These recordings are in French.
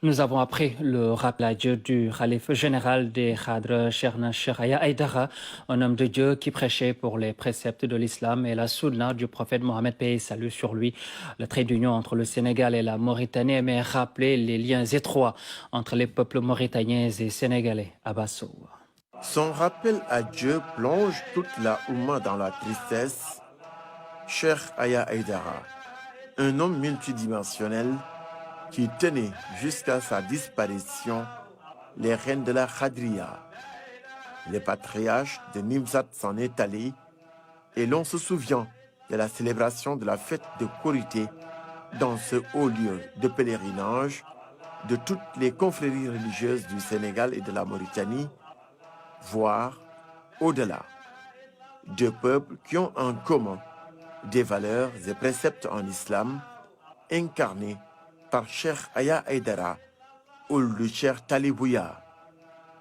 Nous avons appris le rappel à Dieu du Khalife général des Khadres, Cheikhna Cheikh Aya Aïdara, un homme de Dieu qui prêchait pour les préceptes de l'islam et la sunna du prophète Mohammed, paix et salut sur lui. Le trait d'union entre le Sénégal et la Mauritanie aimait rappeler les liens étroits entre les peuples mauritaniens et sénégalais. Abasso. Son rappel à Dieu plonge toute la Oumma dans la tristesse. Cheikh Aya Aïdara, un homme multidimensionnel qui tenait jusqu'à sa disparition les rênes de la Khadria. Le patriarche de Nimzat s'en est allé et l'on se souvient de la célébration de la fête de Korité dans ce haut lieu de pèlerinage de toutes les confréries religieuses du Sénégal et de la Mauritanie, voire au-delà. Deux peuples qui ont en commun des valeurs et préceptes en islam incarnés par Cheikh Aya Aïdara ou le Cheikh Talibouya.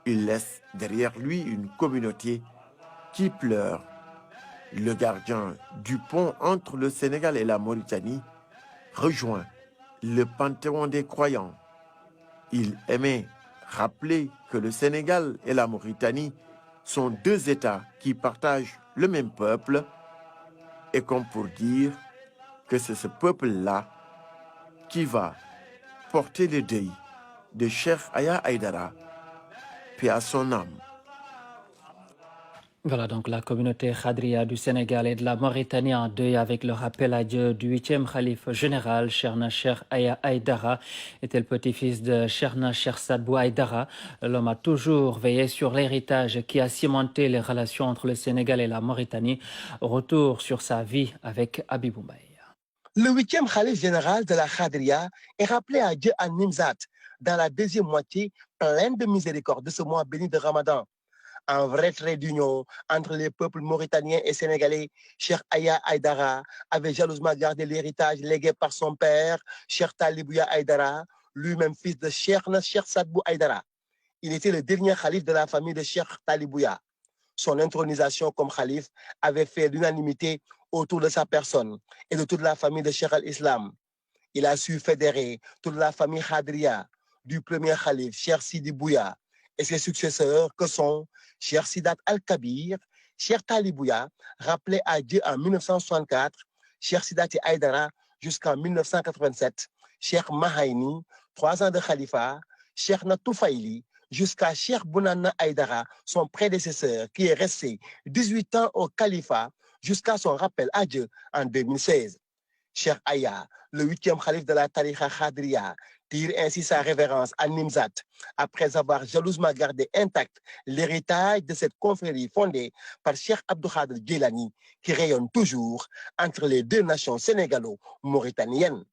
Il laisse derrière lui une communauté qui pleure. Le gardien du pont entre le Sénégal et la Mauritanie rejoint le panthéon des croyants. Il aimait rappeler que le Sénégal et la Mauritanie sont deux États qui partagent le même peuple et comme pour dire que c'est ce peuple-là qui va porter le deuil de Cheikh Aya Aïdara, paix à son âme. Voilà donc la communauté Khadria du Sénégal et de la Mauritanie en deuil avec le rappel à Dieu du 8e khalife général, Cheikhna Cheikh Aya Aïdara, était le petit-fils de Cheikhna Cheikh Sadbou Aïdara. L'homme a toujours veillé sur l'héritage qui a cimenté les relations entre le Sénégal et la Mauritanie. Retour sur sa vie avec Abibou Mbaye. Le 8e khalife général de la Khadria est rappelé à Dieu à Nimzat, dans la deuxième moitié pleine de miséricorde de ce mois béni de Ramadan. Un vrai trait d'union entre les peuples mauritaniens et sénégalais. Cheikh Aya Aïdara avait jalousement gardé l'héritage légué par son père, Cheikh Talibouya Aïdara, lui-même fils de Cheikhna Cheikh Sadbou Aïdara. Il était le dernier khalife de la famille de Cheikh Talibouya. Son intronisation comme khalife avait fait l'unanimité autour de sa personne et de toute la famille de Cheikh al-Islam. Il a su fédérer toute la famille Khadria, du premier khalife Cheikh Sidi Bouya et ses successeurs que sont Cheikh Sidat Al-Kabir, Cheikh Talibouya, rappelé à Dieu en 1964, Cheikh Sidati Aïdara jusqu'en 1987, Cheikh Mahaini, 3 ans de khalifa, Cheikh Natoufaïli, jusqu'à Cheikh Bounana Aïdara, son prédécesseur, qui est resté 18 ans au califat jusqu'à son rappel à Dieu en 2016. Cheikh Aya, le 8e khalife de la Tariqa Khadria, tire ainsi sa révérence à Nimzat, après avoir jalousement gardé intact l'héritage de cette confrérie fondée par Cheikh Abdou Khader Djilani, qui rayonne toujours entre les deux nations sénégalo-mauritaniennes.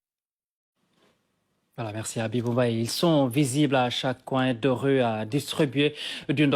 Voilà, merci Abibou Mbaye. Ils sont visibles à chaque coin de rue à distribuer du